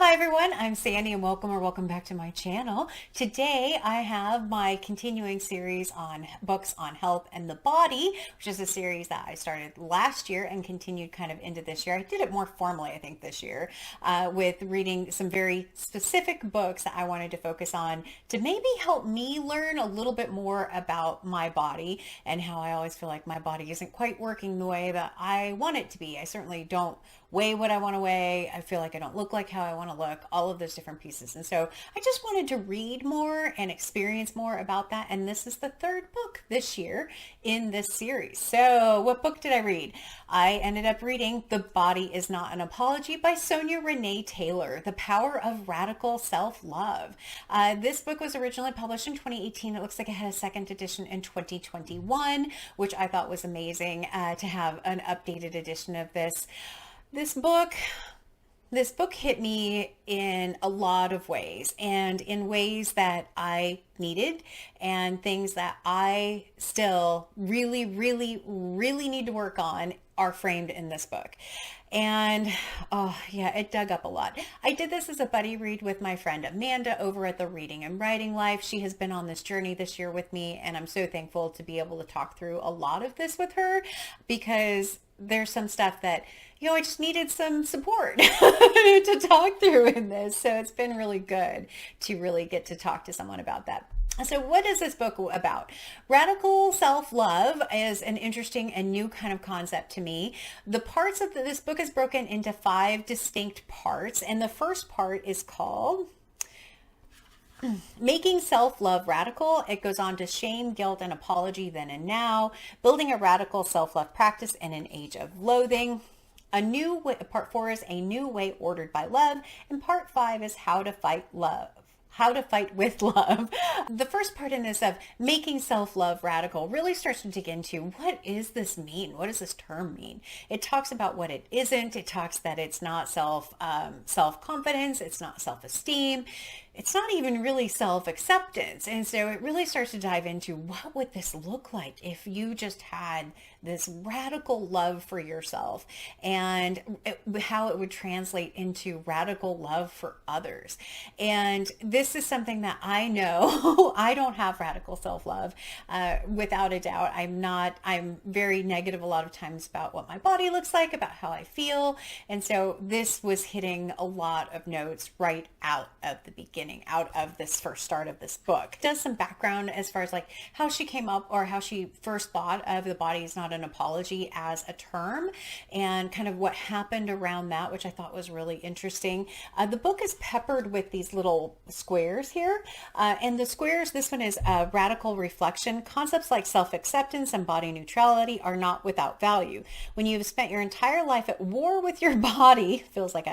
Hi everyone, I'm Sandy and welcome back to my channel. Today I have my continuing series on books on health and the body, which is a series that I started last year and continued kind of into this year. I did it more formally, I think, this year with reading some very specific books that I wanted to focus on to maybe help me learn a little bit more about my body and how I always feel like my body isn't quite working the way that I want it to be. I certainly don't weigh what I want to weigh. I feel like I don't look like how I want to look, all of those different pieces. And so I just wanted to read more and experience more about that. And this is the third book this year in this series. So what book did I read? I ended up reading The Body Is Not an Apology by Sonya Renee Taylor, The Power of Radical Self-Love. This book was originally published in 2018. It looks like it had a second edition in 2021, which I thought was amazing to have an updated edition of this. This book hit me in a lot of ways, and in ways that I needed and things that I still really need to work on are framed in this book. And oh yeah, it dug up a lot. I did this as a buddy read with my friend Amanda over at the Reading and Writing Life. She has been on this journey this year with me, and I'm so thankful to be able to talk through a lot of this with her, because there's some stuff that, I just needed some support to talk through in this. So it's been really good to really get to talk to someone about that. So what is this book about? Radical self-love is an interesting and new kind of concept to me. The parts of this book is broken into 5 distinct parts. And the first part is called Making Self-Love Radical. It goes on to shame, guilt, and apology then and now, building a radical self-love practice in an age of loathing. Part 4 is A New Way Ordered by Love, and part 5 is How to Fight with Love. The first part in this of making self-love radical really starts to dig into, what is this mean? What does this term mean? It talks about what it isn't. It talks that it's not self-confidence. It's not self-esteem. It's not even really self-acceptance. And so it really starts to dive into, what would this look like if you just had this radical love for yourself, and how it would translate into radical love for others. And this is something that I know I don't have radical self-love without a doubt. I'm very negative a lot of times about what my body looks like, about how I feel. And so this was hitting a lot of notes right out of the beginning, out of this first start of this book. It does some background as far as like how she came up, or how she first thought of The Body Is Not an Apology as a term, and kind of what happened around that, which I thought was really interesting. The book is peppered with these little squares here, and the squares, this one is radical reflection. Concepts like self-acceptance and body neutrality are not without value. When you have spent your entire life at war with your body, feels like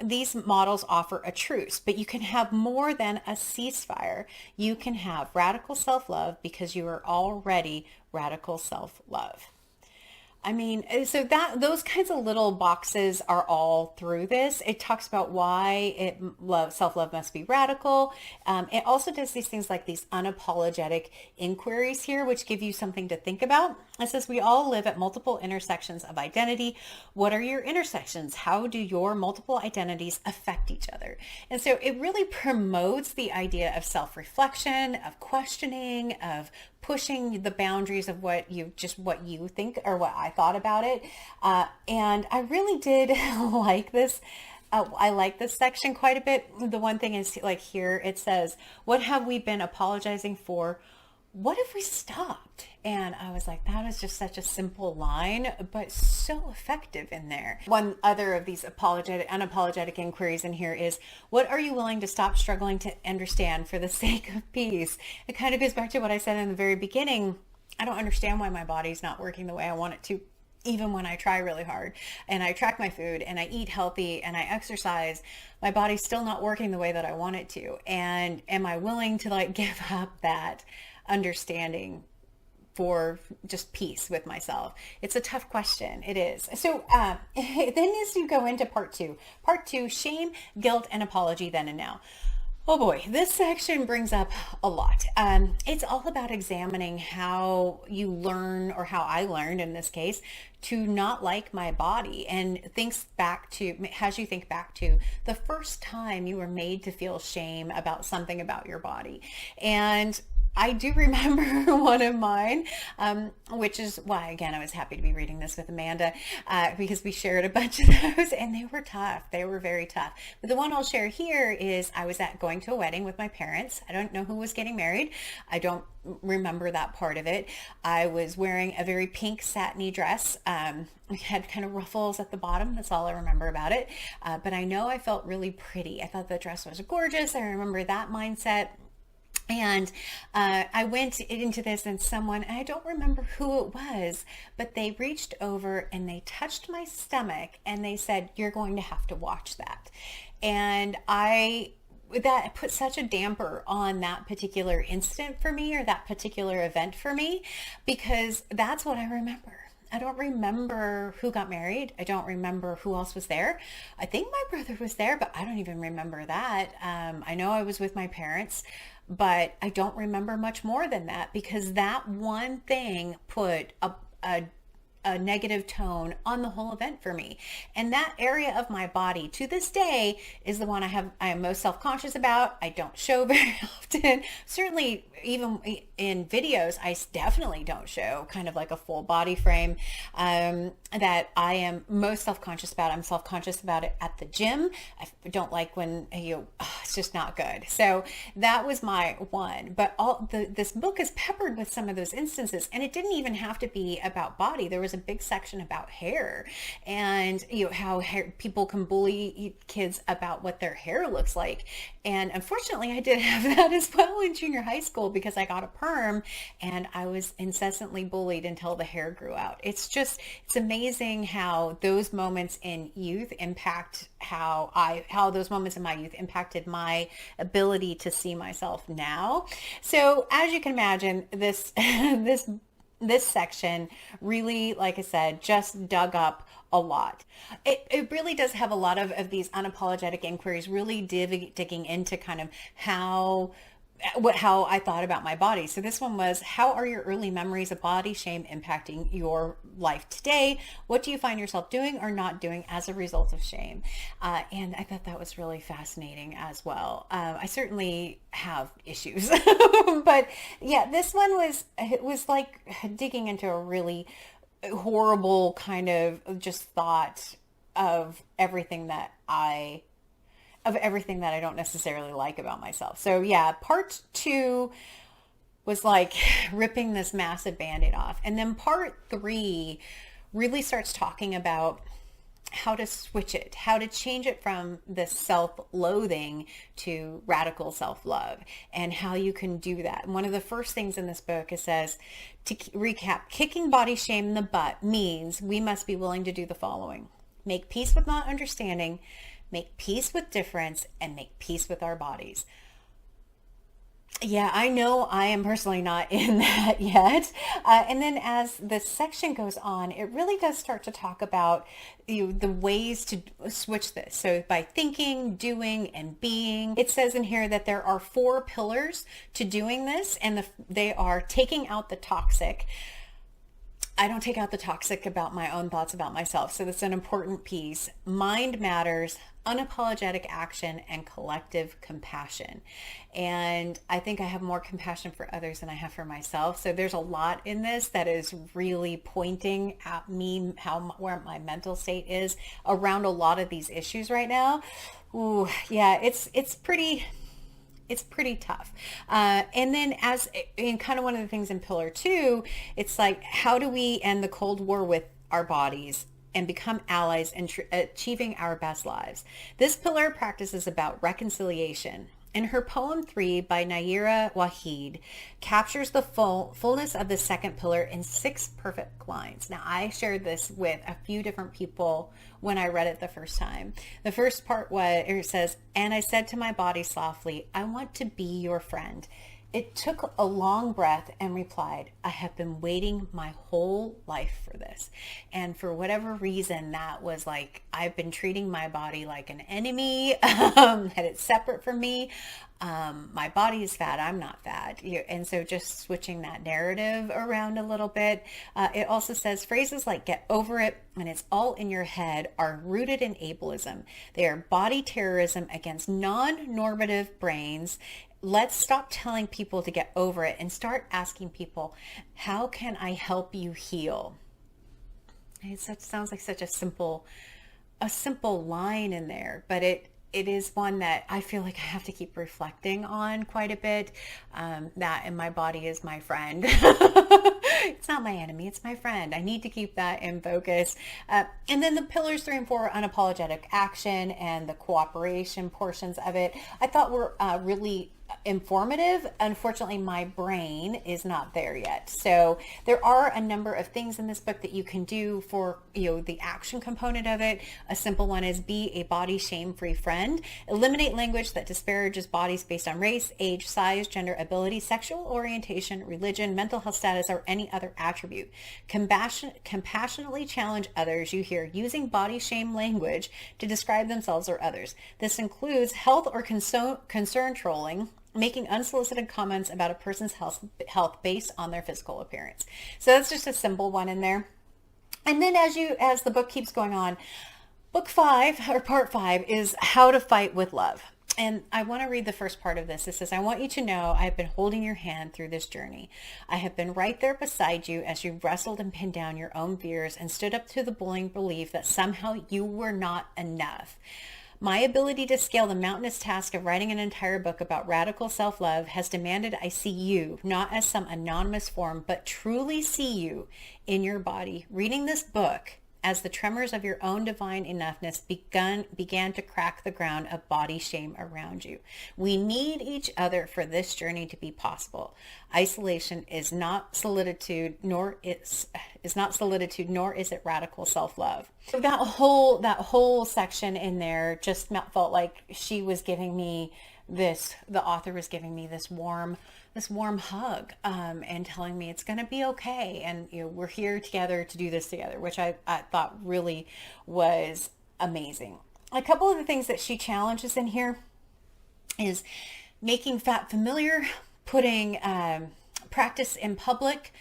these models offer a truce, but you can have more than a ceasefire. You can have radical self-love because you are already radical self-love. I mean, so those kinds of little boxes are all through this. It talks about why self-love must be radical. It also does these things like these unapologetic inquiries here, which give you something to think about. It says, we all live at multiple intersections of identity. What are your intersections? How do your multiple identities affect each other? And so it really promotes the idea of self-reflection, of questioning, of pushing the boundaries of what you think, or what I thought about it. And I really did like this. I like this section quite a bit. The one thing is, like here, it says, what have we been apologizing for? What if we stopped? And I was like, that is just such a simple line, but so effective in there. One other of these unapologetic inquiries in here is, what are you willing to stop struggling to understand for the sake of peace? It kind of goes back to what I said in the very beginning. I don't understand why my body's not working the way I want it to, even when I try really hard and I track my food and I eat healthy and I exercise. My body's still not working the way that I want it to. And am I willing to give up that understanding for just peace with myself? It's a tough question. It is. So then as you go into part 2, shame, guilt, and apology then and now. Oh boy, this section brings up a lot. It's all about examining how you learn, or how I learned in this case, to not like my body, and has you think back to the first time you were made to feel shame about something about your body. And I do remember one of mine, which is why, again, I was happy to be reading this with Amanda, because we shared a bunch of those, and they were tough. They were very tough. But the one I'll share here is I was going to a wedding with my parents. I don't know who was getting married. I don't remember that part of it. I was wearing a very pink satiny dress. It had kind of ruffles at the bottom. That's all I remember about it. But I know I felt really pretty. I thought the dress was gorgeous. I remember that mindset. And I went into this, and I don't remember who it was, but they reached over and they touched my stomach and they said, "You're going to have to watch that." And that put such a damper on that particular incident for me, or that particular event for me, because that's what I remember. I don't remember who got married. I don't remember who else was there. I think my brother was there, but I don't even remember that. I know I was with my parents, but I don't remember much more than that, because that one thing put a negative tone on the whole event for me. And that area of my body to this day is the one I am most self-conscious about. I don't show very often. Certainly, even in videos, I definitely don't show kind of like a full body frame that I am most self-conscious about. I'm self-conscious about it at the gym. I don't like when it's just not good. So that was my one. But this book is peppered with some of those instances, and it didn't even have to be about body. There was a big section about hair, and how people can bully kids about what their hair looks like. And unfortunately, I did have that as well in junior high school, because I got a perm and I was incessantly bullied until the hair grew out. It's amazing how those moments in youth impact how those moments in my youth impacted my ability to see myself now. So as you can imagine, this section really, like I said, just dug up a lot. It really does have a lot of these unapologetic inquiries, really digging into kind of how I thought about my body. So this one was, how are your early memories of body shame impacting your life today? What do you find yourself doing or not doing as a result of shame? And I thought that was really fascinating as well. I certainly have issues, but yeah, this one was like digging into a really horrible kind of just thought of everything that I don't necessarily like about myself. So yeah, part 2 was like ripping this massive band-aid off. And then part 3 really starts talking about how to switch it, how to change it from this self-loathing to radical self-love, and how you can do that. And one of the first things in this book, it says, to recap, kicking body shame in the butt means we must be willing to do the following: make peace with not understanding, make peace with difference, and make peace with our bodies. Yeah, I know I am personally not in that yet. And then as this section goes on, it really does start to talk about the ways to switch this. So by thinking, doing, and being. It says in here that there are 4 pillars to doing this, and they are taking out the toxic. I don't take out the toxic about my own thoughts about myself. So that's an important piece. Mind matters, unapologetic action, and collective compassion. And I think I have more compassion for others than I have for myself. So there's a lot in this that is really pointing at me, where my mental state is around a lot of these issues right now. Ooh, yeah, it's pretty tough. And then in kind of one of the things in pillar 2, it's like, how do we end the Cold War with our bodies and become allies in achieving our best lives? This pillar practice is about reconciliation. In her poem 3 by Nayyirah Waheed captures the fullness of the second pillar in 6 perfect lines. Now, I shared this with a few different people when I read it the first time. The first part it says, "And I said to my body softly, I want to be your friend. it took a long breath and replied, I have been waiting my whole life for this. And for whatever reason, that was like, I've been treating my body like an enemy, that it's separate from me. My body is fat, I'm not fat. And so just switching that narrative around a little bit. It also says phrases like get over it and it's all in your head are rooted in ableism. They are body terrorism against non-normative brains. Let's stop telling people to get over it and start asking people, how can I help you heal? It sounds like such a simple line in there, but it is one that I feel like I have to keep reflecting on quite a bit. That and my body is my friend. It's not my enemy, it's my friend. I need to keep that in focus. And then the pillars 3 and 4, unapologetic action and the cooperation portions of it, I thought were really informative. Unfortunately, my brain is not there yet. So there are a number of things in this book that you can do for, the action component of it. A simple one is be a body shame-free friend. Eliminate language that disparages bodies based on race, age, size, gender, ability, sexual orientation, religion, mental health status, or any other attribute. Compassionately challenge others you hear using body shame language to describe themselves or others. This includes health or concern trolling, making unsolicited comments about a person's health based on their physical appearance. So that's just a simple one in there. And then as the book keeps going on, book 5 or part 5 is how to fight with love. And I want to read the first part of this. It says, I want you to know I've been holding your hand through this journey. I have been right there beside you as you wrestled and pinned down your own fears and stood up to the bullying belief that somehow you were not enough. My ability to scale the mountainous task of writing an entire book about radical self-love has demanded I see you, not as some anonymous form, but truly see you in your body. Reading this book as the tremors of your own divine enoughness began to crack the ground of body shame around you. We need each other for this journey to be possible. Isolation is not solitude, nor is it radical self-love. So that whole section in there just felt like she was giving me this, the author was giving me this warm hug, and telling me it's going to be okay. And, we're here together to do this together, which I thought really was amazing. A couple of the things that she challenges in here is making fat familiar, putting practice in public,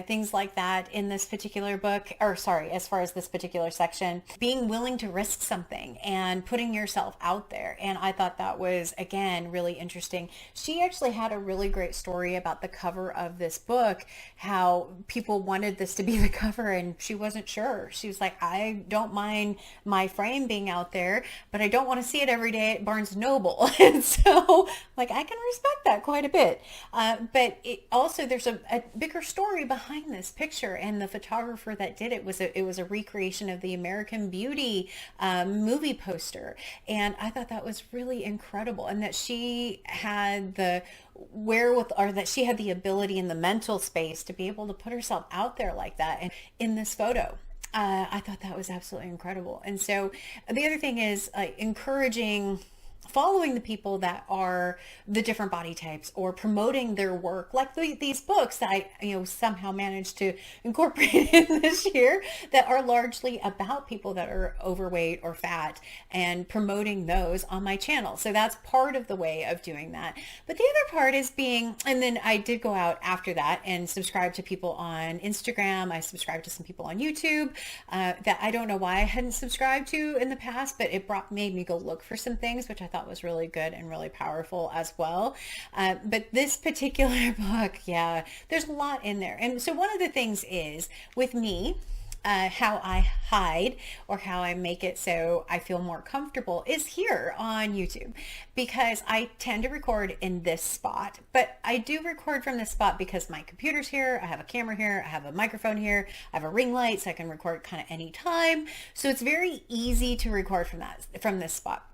things like that in this particular book, as far as this particular section, being willing to risk something and putting yourself out there. And I thought that was, again, really interesting. She actually had a really great story about the cover of this book, how people wanted this to be the cover and she wasn't sure. She was like, I don't mind my frame being out there, but I don't want to see it every day at Barnes & Noble. And so, I can respect that quite a bit. But it also, there's a bigger story behind this picture, and the photographer that did it was a recreation of the American Beauty movie poster, and I thought that was really incredible, and that she had the that she had the ability and the mental space to be able to put herself out there like that. And in this photo, I thought that was absolutely incredible. And so the other thing is following the people that are the different body types, or promoting their work, like these books that I somehow managed to incorporate in this year, that are largely about people that are overweight or fat, and promoting those on my channel. So that's part of the way of doing that. But the other part is and then I did go out after that and subscribe to people on Instagram. I subscribed to some people on YouTube that I don't know why I hadn't subscribed to in the past, but it made me go look for some things, which I thought was really good and really powerful as well. But this particular book, there's a lot in there. And so one of the things is with me, how I hide, or how I make it so I feel more comfortable, is here on YouTube, because I tend to record in this spot. But I do record from this spot because my computer's here, I have a camera here, I have a microphone here, I have a ring light, so I can record kind of any time. So it's very easy to record from this spot.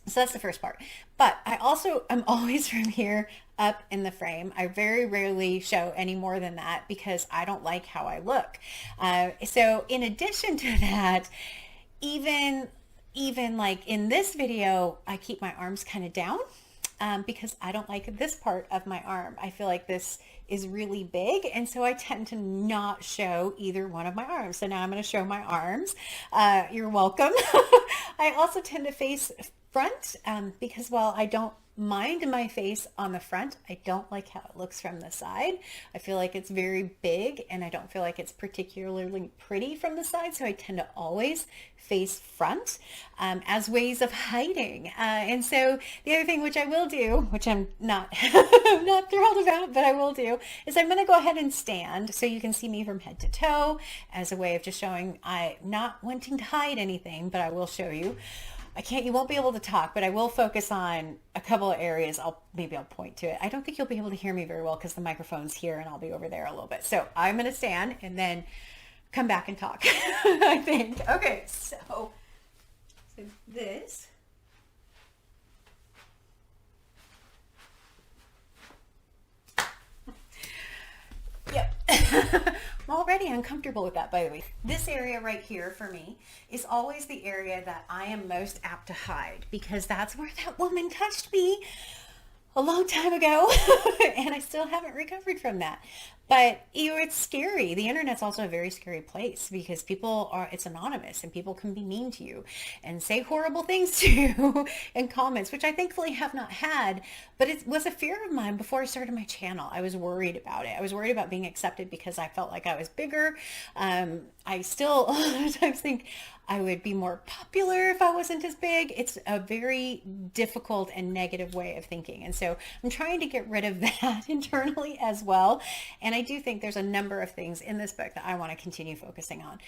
So that's the first part. But I'm always from here up in the frame. I very rarely show any more than that because I don't like how I look. So in addition to that, even like in this video, I keep my arms kind of down. because I don't like this part of my arm. I feel like this is really big, and so I tend to not show either one of my arms. So now I'm going to show my arms. You're welcome. I also tend to face front because while I don't mind my face on the front, I don't like how it looks from the side. I feel like it's very big and I don't feel like it's particularly pretty from the side, so I tend to always face front as ways of hiding. And so the other thing which I will do, which I'm not I'm not thrilled about, but I will do, is I'm going to go ahead and stand so you can see me from head to toe as a way of just showing I'm not wanting to hide anything, but I will show you. You won't be able to talk, but I will focus on a couple of areas. Maybe I'll point to it. I don't think you'll be able to hear me very well because the microphone's here and I'll be over there a little bit. So I'm going to stand and then come back and talk, I think. Okay, so this. Yep. I'm already uncomfortable with that, by the way. This area right here for me is always the area that I am most apt to hide because that's where that woman touched me a long time ago and I still haven't recovered from that. But it's scary. The internet's also a very scary place because it's anonymous and people can be mean to you and say horrible things to you in comments, which I thankfully have not had, but it was a fear of mine before I started my channel. I was worried about it. I was worried about being accepted because I felt like I was bigger. I still a lot of times think I would be more popular if I wasn't as big. It's a very difficult and negative way of thinking. And so I'm trying to get rid of that internally as well. And I do think there's a number of things in this book that I want to continue focusing on.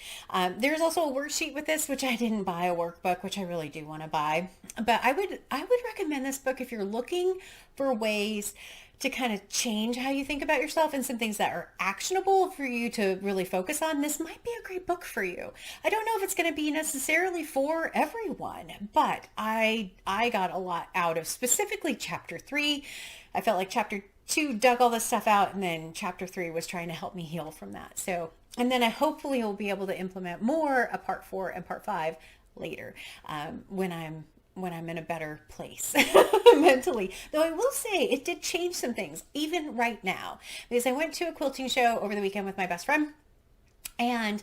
There's also a worksheet with this, which I didn't buy a workbook, which I really do want to buy. But I would recommend this book if you're looking for ways to kind of change how you think about yourself and some things that are actionable for you to really focus on. This might be a great book for you. I don't know if it's going to be necessarily for everyone, but I got a lot out of specifically chapter 3. I felt like chapter 2 dug all this stuff out, and then chapter 3 was trying to help me heal from that. So, and then I hopefully will be able to implement more of part 4 and part 5 later when I'm in a better place mentally. Though I will say it did change some things even right now, because I went to a quilting show over the weekend with my best friend. And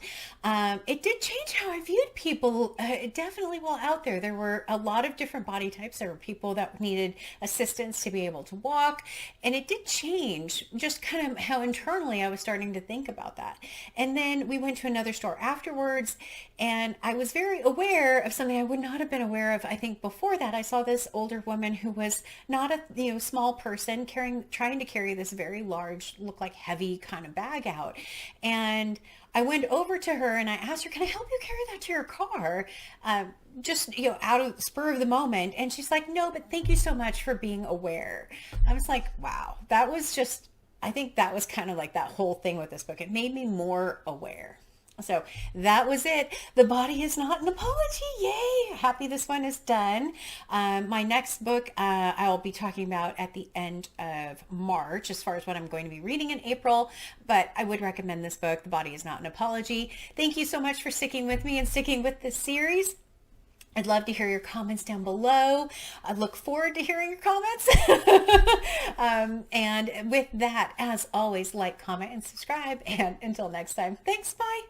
it did change how I viewed people. Definitely while out there, there were a lot of different body types. There were people that needed assistance to be able to walk. And it did change just kind of how internally I was starting to think about that. And then we went to another store afterwards, and I was very aware of something I would not have been aware of. I think before that, I saw this older woman who was not a small person trying to carry this very large, look like heavy kind of bag out. And I went over to her and I asked her, "Can I help you carry that to your car?" Just, out of the spur of the moment. And she's like, "No, but thank you so much for being aware." I was like, wow, I think that was kind of like that whole thing with this book. It made me more aware. So that was it. The body is not an apology. Yay. Happy this one is done. My next book I'll be talking about at the end of March as far as what I'm going to be reading in April. But I would recommend this book, The Body is Not an Apology. Thank you so much for sticking with me and sticking with this series. I'd love to hear your comments down below. I look forward to hearing your comments. And with that, as always, like, comment, and subscribe. And until next time, thanks. Bye.